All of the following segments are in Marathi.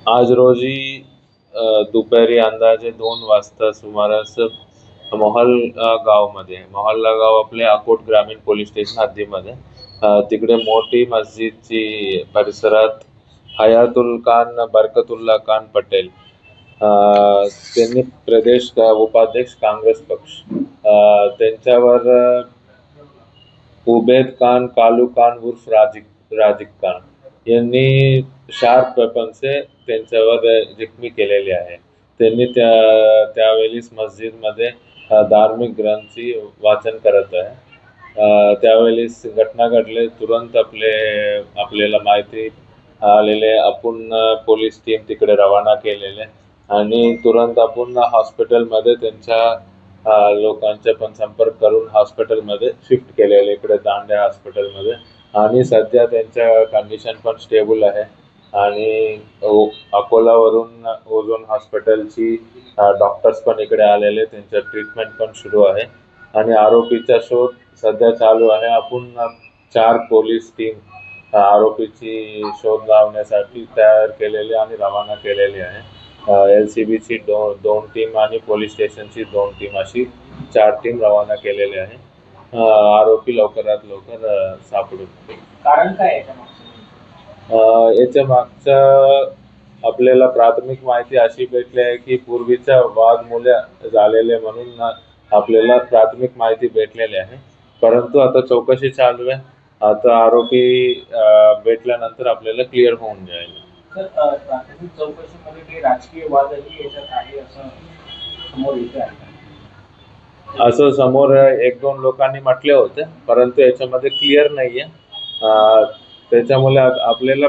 आज रोजी दुपारी अंदाजे 2 वाजता सुमारास मोहल्ला गाव आपले अकोट ग्रामीण पोलीस स्टेशन हद्दीमध्ये तिकडे मोठी मस्जिदची परिसरात हयातुल खान बरकतुल्ला खान पटेल त्यांनी उपाध्यक्ष काँग्रेस पक्ष त्यांच्यावर उबैद खान कालू खान उर्फ राजिक खान यांनी शार्प वेपनचे त्यांच्यावर जखमी केलेले आहे। त्यांनी त्यावेळेस मस्जिदमध्ये धार्मिक ग्रंथाची वाचन करत आहे। त्यावेळेस घटना घडले तुरंत आपल्याला माहिती आलेले आपण पोलीस टीम तिकडे रवाना केलेले आणि तुरंत आपण हॉस्पिटलमध्ये त्यांच्या लोकांचे पण संपर्क करून हॉस्पिटलमध्ये शिफ्ट केलेले इकडे दांड्या हॉस्पिटलमध्ये आणि सध्या त्यांच्या कंडिशन पण स्टेबल आहे आणि अकोलावरून ओझोन हॉस्पिटलची डॉक्टर्स पण इकडे आलेले त्यांचं ट्रीटमेंट पण सुरू आहे आणि आरोपीचा शोध सध्या चालू आहे। आपण 4 पोलीस टीम आरोपीची शोध लावण्यासाठी तयार केलेली आणि रवाना केलेली आहे। LCBची 2 टीम आणि पोलीस स्टेशनची 2 टीम अशी 4 टीम रवाना केलेली आहे। आरोपी लवकरात लवकर सापडू। कारण काय याच्या मागच्या आपल्याला प्राथमिक माहिती अशी भेटली आहे की पूर्वीच्या वादमुळे झालेले म्हणून आपल्याला प्राथमिक माहिती भेटलेली आहे, परंतु आता चौकशी चालू आहे। आता आरोपी भेटल्यानंतर आपल्याला क्लिअर होऊन जाईल। प्राथमिक चौकशीमध्ये काही राजकीय वादही याच्यात आहे असं समोर येत आहे। असं समोर 1-2 लोकांनी म्हटले होते, परंतु याच्यामध्ये क्लिअर नाहीये। त्याच्यामुळे आपल्याला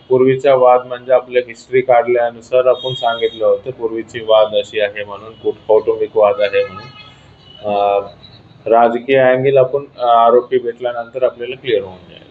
पूर्वीचा वाद म्हणजे आपल्या हिस्ट्री काढल्यानुसार आपण सांगितलं होतं पूर्वीची वाद अशी आहे म्हणून, कौटुंबिक वाद आहे म्हणून। राजकीय अँगल आपण आरोपी भेटल्यानंतर आपल्याला क्लिअर होऊन जाईल।